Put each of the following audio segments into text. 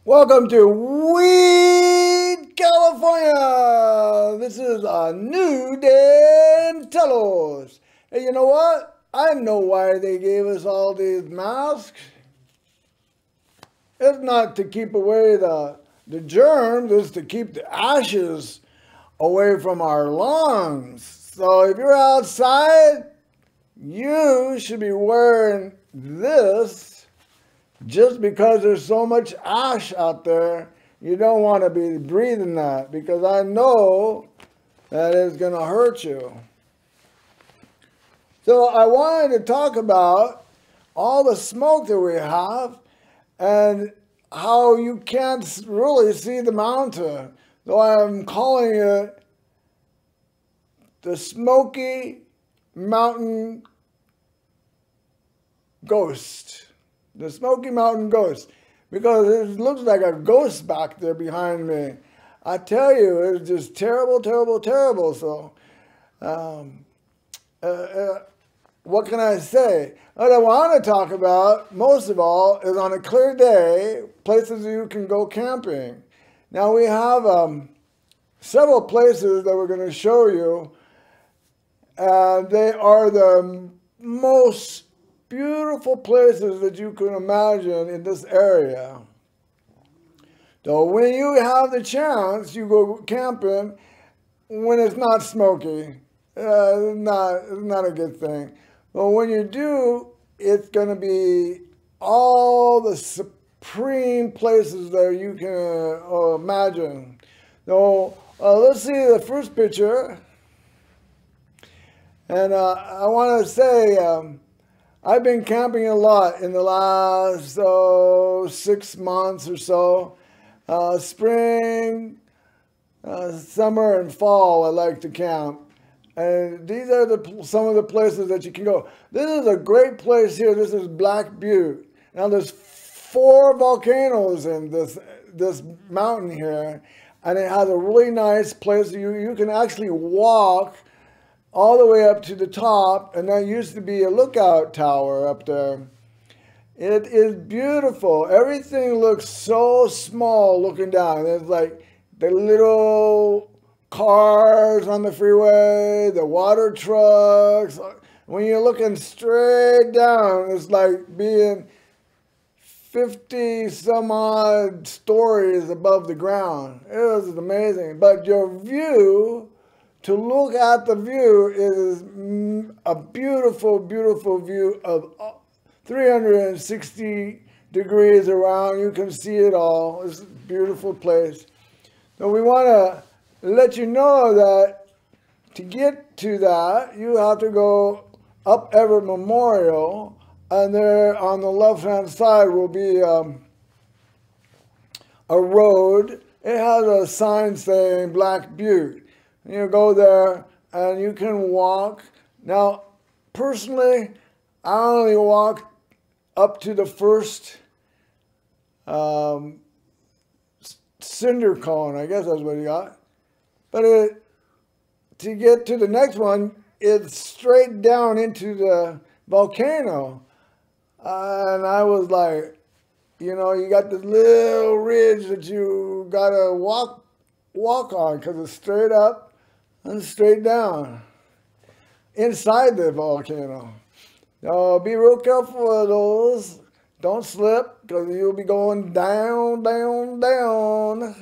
Welcome to Weed, California. This is a new day in Telos. Hey, you know what? I know why they gave us all these masks. It's not to keep away the germs, it's to keep the ashes away from our lungs. So if you're outside, you should be wearing this. Just because there's so much ash out there, you don't want to be breathing that, because I know that it's going to hurt you. So I wanted to talk about all the smoke that we have and how you can't really see the mountain. So I'm calling it the Smoky Mountain Ghost. The Smoky Mountain Ghost, because it looks like a ghost back there behind me. I tell you, it's just terrible, terrible, terrible. So, what can I say? What I want to talk about, most of all, is on a clear day, places you can go camping. Now, we have several places that we're going to show you, and they are the most beautiful places that you can imagine in this area. So when you have the chance, you go camping when it's not smoky. It's not a good thing. But when you do, it's going to be all the supreme places that you can imagine. So let's see the first picture. And I want to say, I've been camping a lot in the last 6 months or so. Spring, summer, and fall, I like to camp. And these are some of the places that you can go. This is a great place here. This is Black Butte. Now there's 4 volcanoes in this mountain here. And it has a really nice place. You can actually walk all the way up to the top, and there used to be a lookout tower up there. It is beautiful. Everything looks so small looking down. There's like the little cars on the freeway, the water trucks. When you're looking straight down, it's like being 50 some odd stories above the ground. It was amazing. But your view, to look at the view, is a beautiful, beautiful view of 360 degrees around. You can see it all. It's a beautiful place. So we want to let you know that to get to that, you have to go up Everett Memorial, and there on the left-hand side will be a road. It has a sign saying Black Butte. You go there and you can walk. Now, personally, I only walk up to the first cinder cone. I guess that's what you got. But to get to the next one, it's straight down into the volcano. And I was like, you know, you got this little ridge that you got to walk on, because it's straight up and straight down inside the volcano. Now, be real careful of those. Don't slip, because you'll be going down, down, down.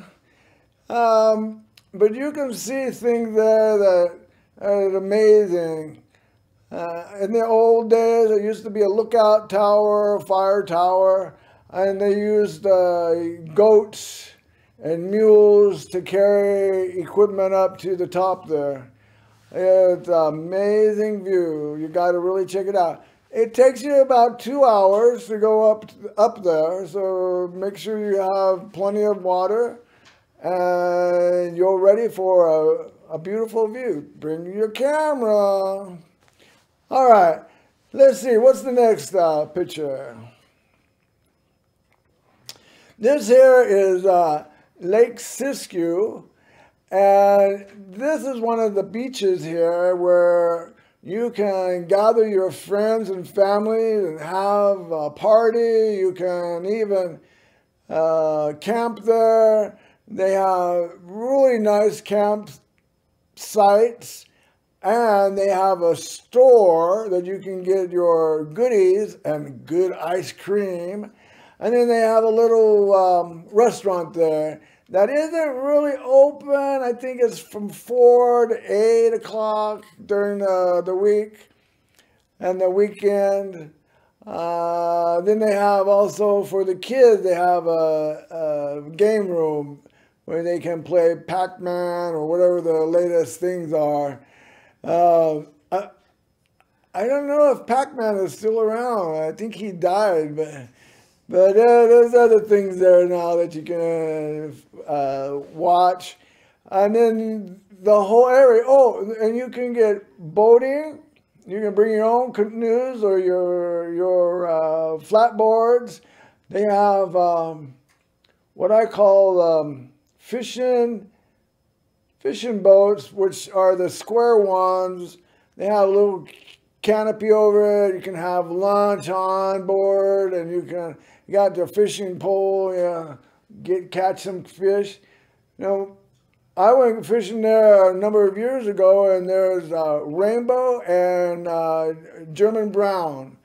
But you can see things there that are amazing. In the old days, there used to be a lookout tower, a fire tower, and they used goats and mules to carry equipment up to the top there. It's an amazing view. You got to really check it out. It takes you about 2 hours to go up there, so make sure you have plenty of water and you're ready for a beautiful view. Bring your camera. All right, let's see. What's the next picture? This here is Lake Siskiyou, and this is one of the beaches here where you can gather your friends and family and have a party. You can even camp there. They have really nice camp sites, and they have a store that you can get your goodies and good ice cream. And then they have a little restaurant there that isn't really open. I think it's from 4 to 8 o'clock during the week and the weekend. Then they have also for the kids, they have a game room where they can play Pac-Man or whatever the latest things are. I don't know if Pac-Man is still around. I think he died, but there's other things there now that you can watch. And then the whole area. Oh, and you can get boating. You can bring your own canoes or your flatboards. They have what I call fishing boats, which are the square ones. They have a little canopy over it. You can have lunch on board, and you got your fishing pole. Catch some fish. I went fishing there a number of years ago, and there's rainbow and German brown.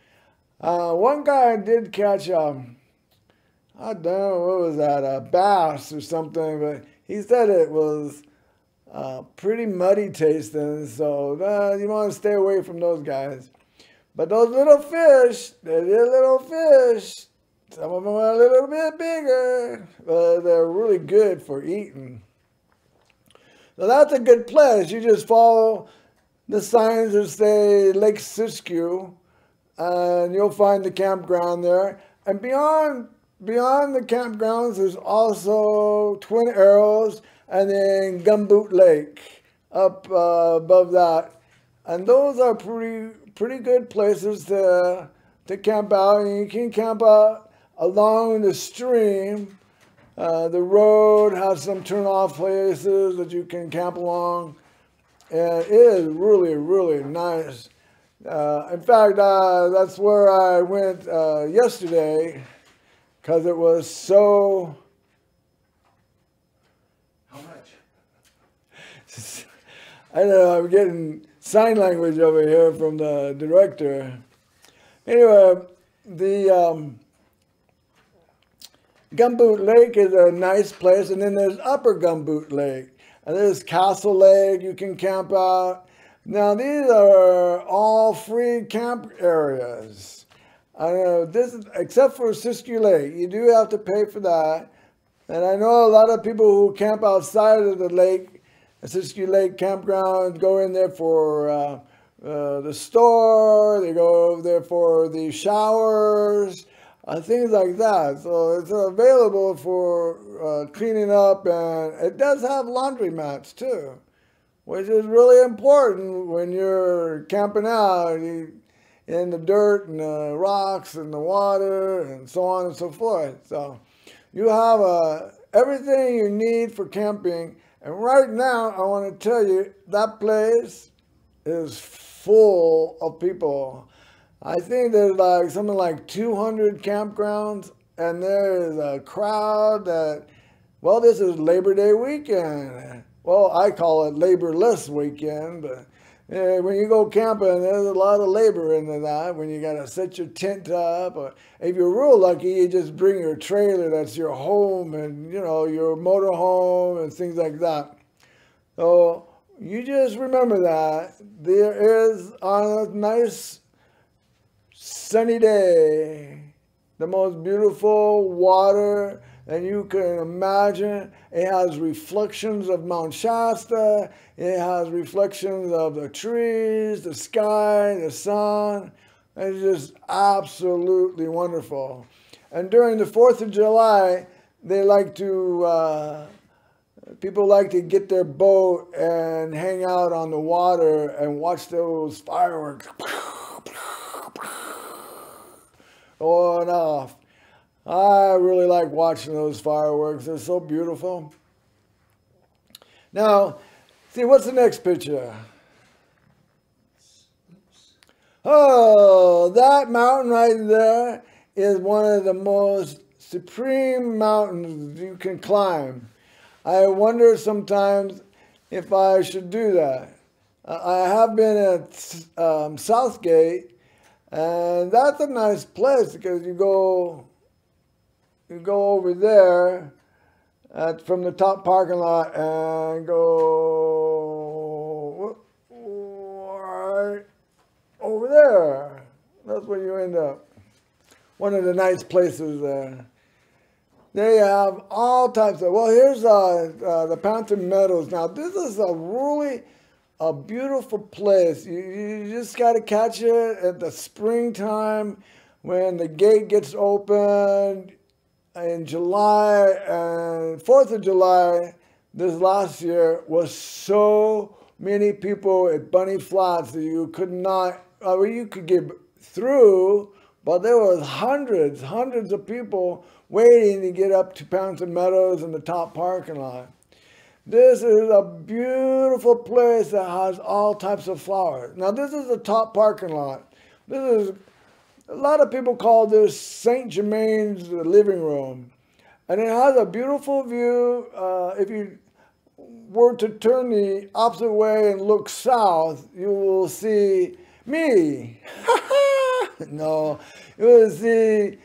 One guy did catch I don't know, what was that, a bass or something, but he said it was pretty muddy tasting, so you want to stay away from those guys. But those little fish, they're little fish. Some of them are a little bit bigger, but they're really good for eating. So that's a good place. You just follow the signs that say Lake Siskiyou, and you'll find the campground there. And beyond the campgrounds, there's also Twin Arrows and then Gumboot Lake up above that. And those are pretty good places to camp out. And you can camp out along the stream. The road has some turn-off places that you can camp along. And it is really, really nice. In fact, that's where I went yesterday, because it was so... How much? I don't know, I'm getting sign language over here from the director. Anyway, the Gumboot Lake is a nice place, and then there's Upper Gumboot Lake. And there's Castle Lake, you can camp out. Now, these are all free camp areas. Except for Siskiyou Lake, you do have to pay for that. And I know a lot of people who camp outside of the lake, the Siskiyou Lake campground, go in there for the store, they go over there for the showers, things like that. So it's available for cleaning up, and it does have laundromats too, which is really important when you're camping out in the dirt and the rocks and the water and so on and so forth. So you have everything you need for camping. And right now, I want to tell you, that place is full of people. I think there's something like 200 campgrounds, and there's a crowd that, well, this is Labor Day weekend. Well, I call it laborless weekend, but when you go camping, there's a lot of labor into that. When you got to set your tent up, or if you're real lucky, you just bring your trailer, that's your home, and your motor home and things like that. So you just remember that there is, on a nice sunny day, the most beautiful water that you can imagine. It has reflections of Mount Shasta. It has reflections of the trees, the sky, the sun. It's just absolutely wonderful. And during the 4th of July, people like to get their boat and hang out on the water and watch those fireworks going off. I really like watching those fireworks. They're so beautiful. Now, see, what's the next picture? Oh, that mountain right there is one of the most supreme mountains you can climb. I wonder sometimes if I should do that. I have been at Southgate, and that's a nice place because you go over there from the top parking lot and go right over there. That's where you end up. One of the nice places there. They have all types of, well, here's the Panther Meadows. Now, this is a beautiful place. You just got to catch it at the springtime when the gate gets opened in July. And 4th of July this last year was so many people at Bunny Flats that you could not, you could get through, but there was hundreds of people waiting to get up to Panther Meadows in the top parking lot. This is a beautiful place that has all types of flowers. Now, this is the top parking lot. This is, a lot of people call this St. Germain's living room. And it has a beautiful view. If you were to turn the opposite way and look south, you will see me. No, you will see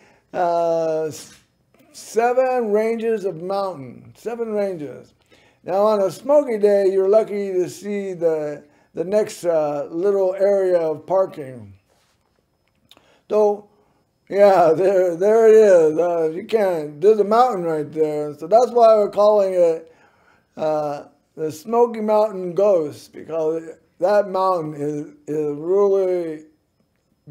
7 ranges of mountain, 7 ranges. Now on a smoky day, you're lucky to see the next little area of parking. So, yeah, there it is. You can't, there's a mountain right there. So that's why we're calling it the Smoky Mountain Ghost, because that mountain is really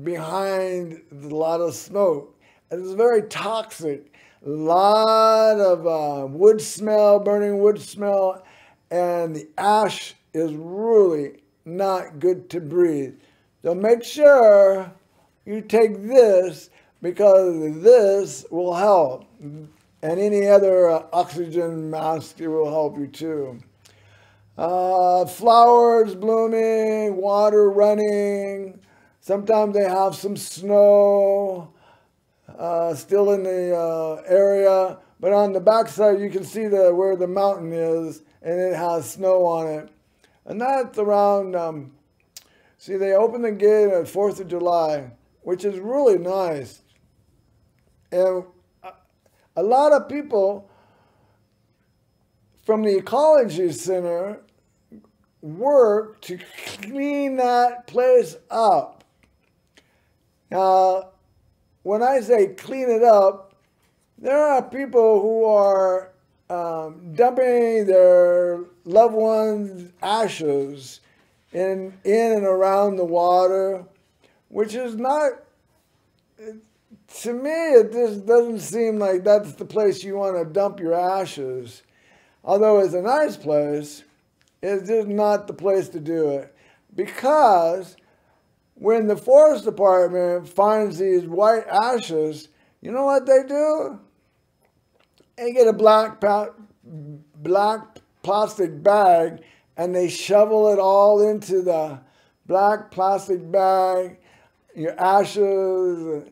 behind a lot of smoke. And it's very toxic. A lot of wood smell, burning wood smell, and the ash is really not good to breathe. So make sure you take this, because this will help. And any other oxygen mask, it will help you too. Flowers blooming, water running. Sometimes they have some snow still in the area, but on the backside you can see where the mountain is, and it has snow on it. And that's around, see, they open the gate at 4th of July, which is really nice. And a lot of people from the Ecology Center work to clean that place up. Now, when I say clean it up, there are people who are dumping their loved ones' ashes in and around the water, which is not, to me, it just doesn't seem like that's the place you want to dump your ashes. Although it's a nice place, it's just not the place to do it. Because when the forest department finds these white ashes, you know what they do? They get a black plastic bag and they shovel it all into the black plastic bag. Your ashes,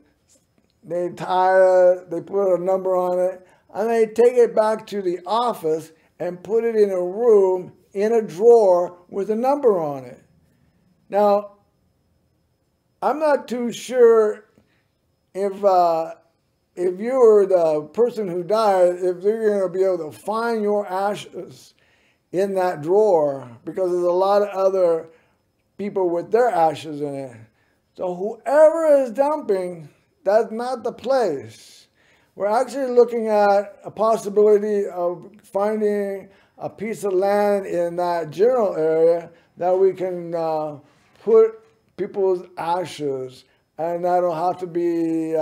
they tie it, they put a number on it, and they take it back to the office and put it in a room in a drawer with a number on it. Now, I'm not too sure if you were the person who died, if they're going to be able to find your ashes in that drawer, because there's a lot of other people with their ashes in it. So whoever is dumping, that's not the place. We're actually looking at a possibility of finding a piece of land in that general area that we can put people's ashes, and that'll have to be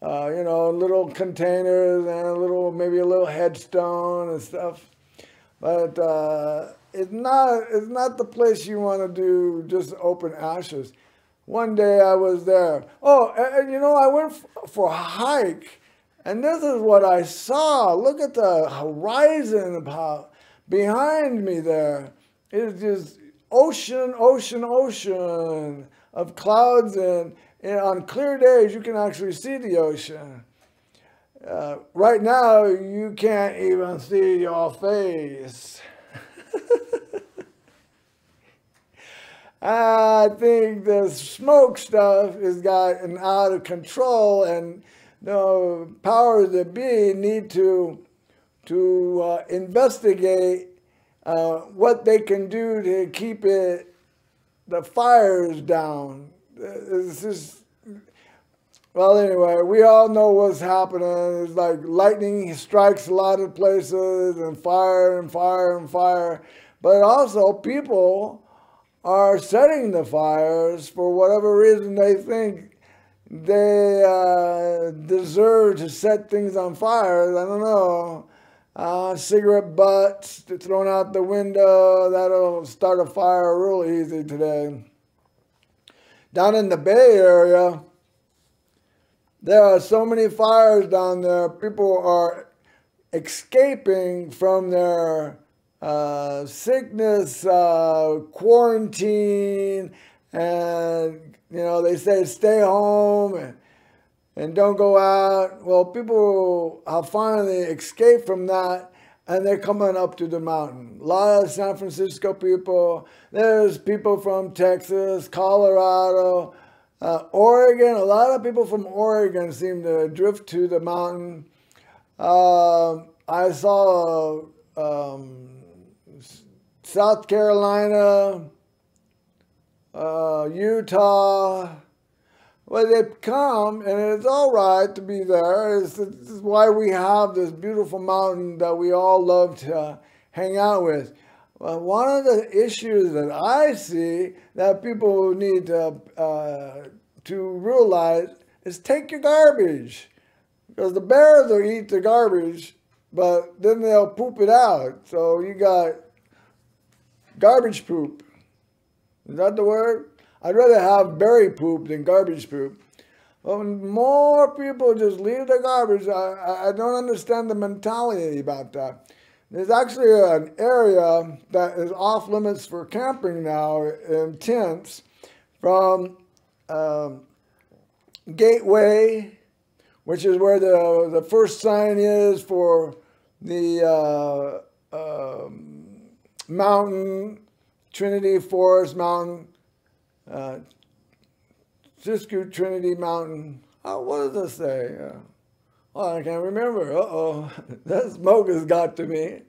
little containers and maybe a little headstone and stuff. But it's not the place you want to do just open ashes. One day I was there. Oh, and I went for a hike, and this is what I saw. Look at the horizon behind me there. It's just ocean, ocean, ocean of clouds, and on clear days you can actually see the ocean. Right now, you can't even see your face. I think the smoke stuff has gotten out of control, and the powers that be need to investigate what they can do to keep the fires down. It's just, well, anyway, we all know what's happening. It's like lightning strikes a lot of places, and fire and fire and fire. But also, people are setting the fires for whatever reason they think they deserve to set things on fire. I don't know. Cigarette butts thrown out the window, that'll start a fire real easy today. Down in the Bay Area, there are so many fires down there. People are escaping from their sickness, quarantine, and they say stay home and don't go out. Well, people have finally escaped from that, and they're coming up to the mountain. A lot of San Francisco people. There's people from Texas, Colorado, Oregon. A lot of people from Oregon seem to drift to the mountain. I saw South Carolina, Utah. Well, they come, and it's all right to be there. This is why we have this beautiful mountain that we all love to hang out with. Well, one of the issues that I see that people need to realize is take your garbage. Because the bears will eat the garbage, but then they'll poop it out. So you got garbage poop. Is that the word? I'd rather have berry poop than garbage poop. Well, more people just leave their garbage. I don't understand the mentality about that. There's actually an area that is off limits for camping now in tents from Gateway, which is where the first sign is for the mountain, Trinity Forest Mountain, Siskiyou Trinity Mountain. What does it say? Oh, I can't remember. Uh-oh, that smoke has got to me.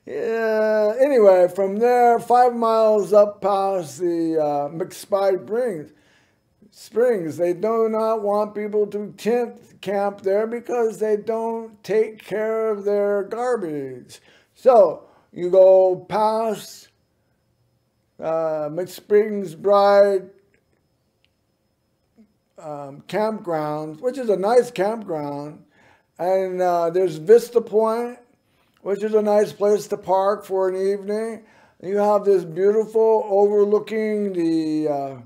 Yeah. Anyway, from there, 5 miles up past the McSpy Springs, they do not want people to tent camp there because they don't take care of their garbage. So you go past McSprings Bride campground, which is a nice campground, and there's Vista Point, which is a nice place to park for an evening. You have this beautiful overlooking the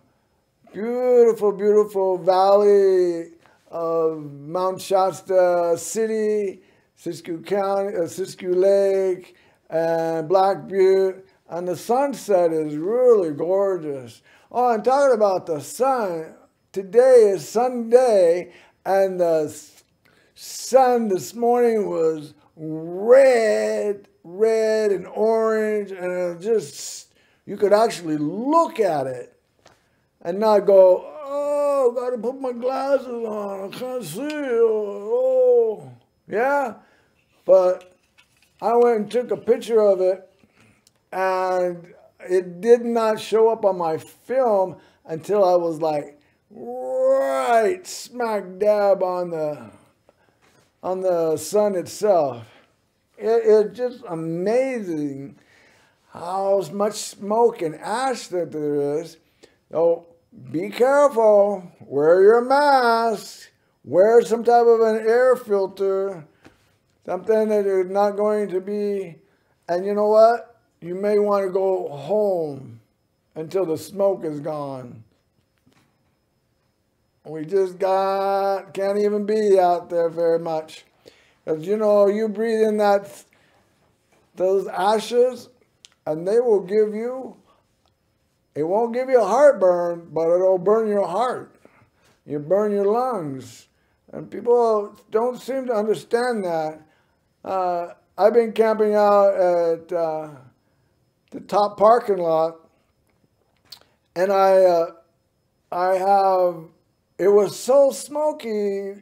beautiful, beautiful valley of Mount Shasta City, Siskiyou County, Siskiyou Lake, and Black Butte, and the sunset is really gorgeous. Oh, and talking about the sun, today is Sunday, and the sun this morning was red and orange, and it just, you could actually look at it and not go, oh, gotta put my glasses on, I can't see, oh, yeah. But I went and took a picture of it, and it did not show up on my film until I was like right smack dab on the sun itself. It's just amazing how much smoke and ash that there is. So be careful, wear your mask, wear some type of an air filter, something that is not going to be, and you know what? You may want to go home until the smoke is gone. We just can't even be out there very much. Because, you breathe in those ashes, and they will give you, it won't give you a heartburn, but it'll burn your heart. You burn your lungs. And people don't seem to understand that. I've been camping out at the top parking lot, and it was so smoky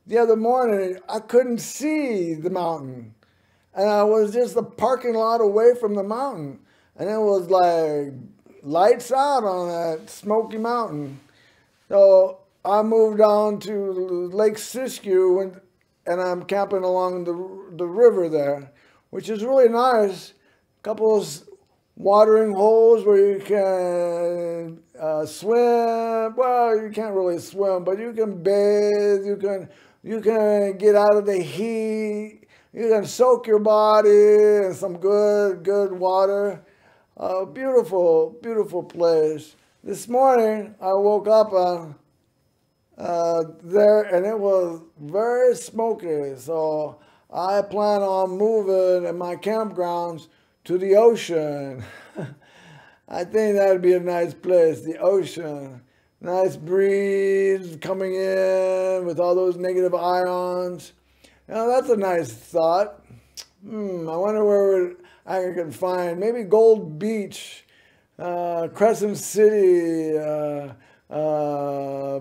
the other morning, I couldn't see the mountain. And I was just a parking lot away from the mountain. And it was like lights out on that smoky mountain. So I moved down to Lake Siskiyou, and I'm camping along the river there, which is really nice. A couple of watering holes where you can swim. Well, you can't really swim, but you can bathe. You can get out of the heat. You can soak your body in some good water. Beautiful, beautiful place. This morning I woke up there, and it was very smoky. So I plan on moving in my campgrounds to the ocean. I think that'd be a nice place, the ocean. Nice breeze coming in with all those negative ions. You know, that's a nice thought. I wonder where I can find maybe Gold Beach, Crescent City,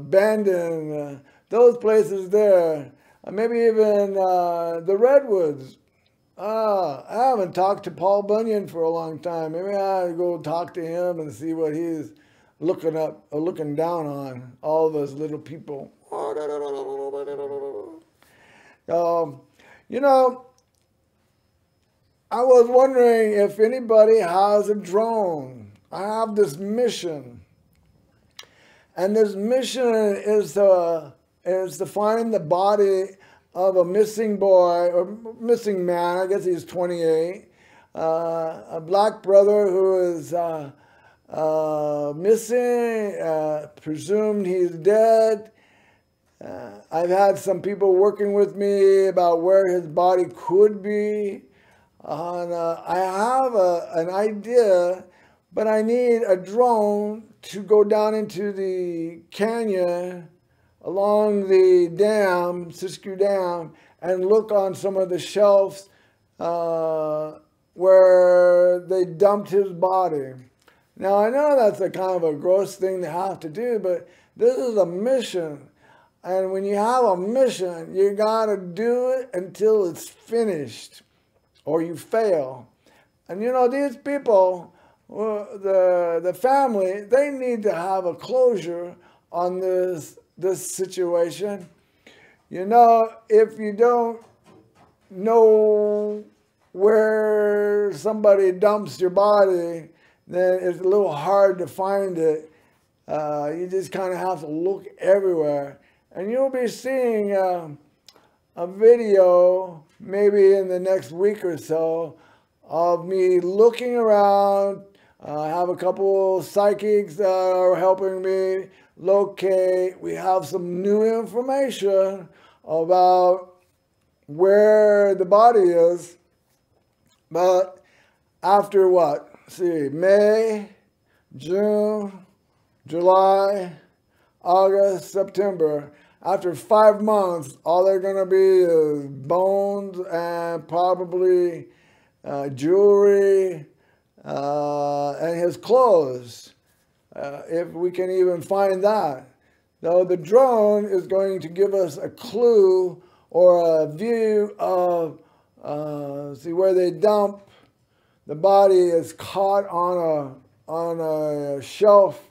Bandon, those places there. Maybe even the Redwoods. I haven't talked to Paul Bunyan for a long time. Maybe I'll go talk to him and see what he's looking up or looking down on all of us little people. You know, I was wondering if anybody has a drone. I have this mission, and this mission is to find the body of a missing boy or missing man. I guess he's 28, a black brother who is missing, presumed he's dead. I've had some people working with me about where his body could be. I have an idea, but I need a drone to go down into the canyon along the dam, Siskiyou Dam, and look on some of the shelves where they dumped his body. Now, I know that's a kind of a gross thing to have to do, but this is a mission. And when you have a mission, you got to do it until it's finished, or you fail. And you know, these people, the family, they need to have a closure on this situation. You know, if you don't know where somebody dumps your body, then it's a little hard to find it. You just kind of have to look everywhere. And you'll be seeing a video maybe in the next week or so of me looking around. I have a couple psychics that are helping me locate. We have some new information about where the body is. But after what? See, May, June, July, August, September. After 5 months, all they're going to be is bones and probably jewelry and his clothes, if we can even find that. Now, the drone is going to give us a clue or a view of, see where they dump. The body is caught on a shelf.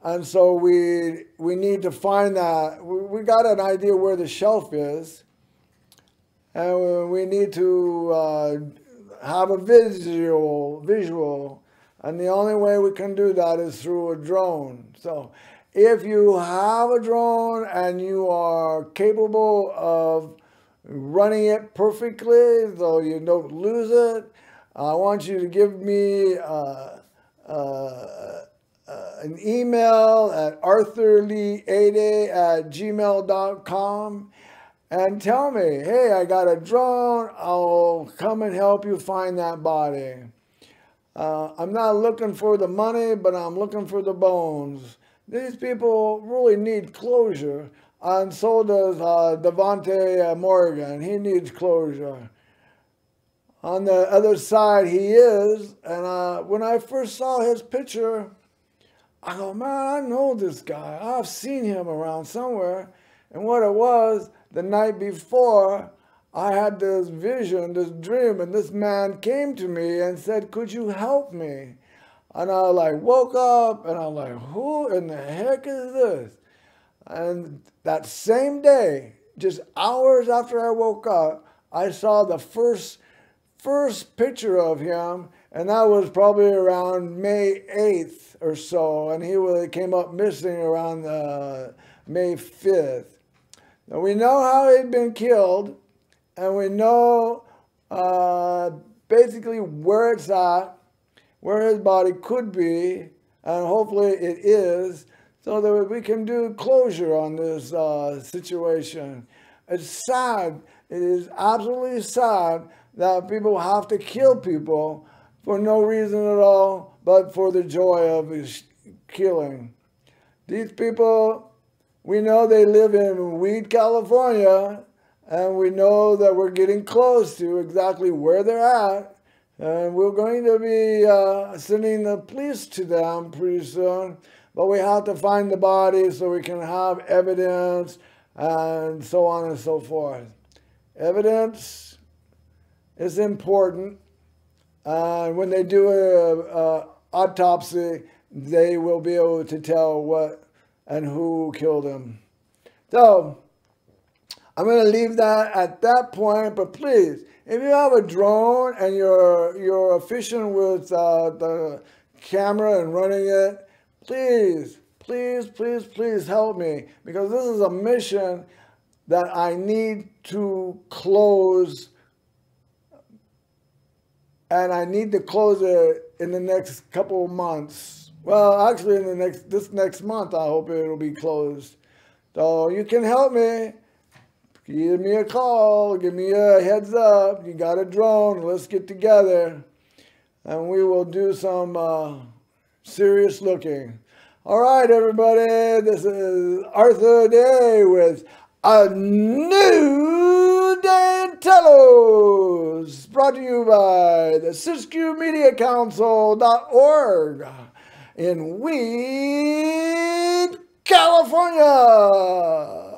And so we need to find that. We got an idea where the shelf is, and we need to have a visual, and the only way we can do that is through a drone. So if you have a drone and you are capable of running it perfectly so you don't lose it, I want you to give me an email at arthurleeaday@gmail.com and tell me, hey, I got a drone. I'll come and help you find that body. I'm not looking for the money, but I'm looking for the bones. These people really need closure. and so does Devontae Morgan. He needs closure. On the other side, he is. And when I first saw his picture, I go, man, I know this guy. I've seen him around somewhere. And what it was, the night before, I had this vision, this dream, and this man came to me and said, could you help me? And I like woke up and I'm like, who in the heck is this? And that same day, just hours after I woke up, I saw the first picture of him, and that was probably around May 8th or so, and he came up missing around May 5th. Now we know how he'd been killed, and we know basically where it's at, where his body could be, and hopefully it is, so that we can do closure on this situation. It's sad. It is absolutely sad that people have to kill people for no reason at all, but for the joy of killing. These people, we know they live in Weed, California, and we know that we're getting close to exactly where they're at, and we're going to be sending the police to them pretty soon, but we have to find the body so we can have evidence and so on and so forth. Evidence is important, and when they do an autopsy, they will be able to tell what and who killed him. So, I'm going to leave that at that point, but please, if you have a drone and you're efficient with the camera and running it, please, please, please, please help me, because this is a mission that I need to close, and I need to close it in the next couple of months. Well, actually, in this next month, I hope it'll be closed. So you can help me. Give me a call. Give me a heads up. You got a drone. Let's get together, and we will do some serious looking. All right, everybody. This is Arthur Aday with A New Day in Telos, brought to you by the SisQMediaCouncil.org in Weed, California.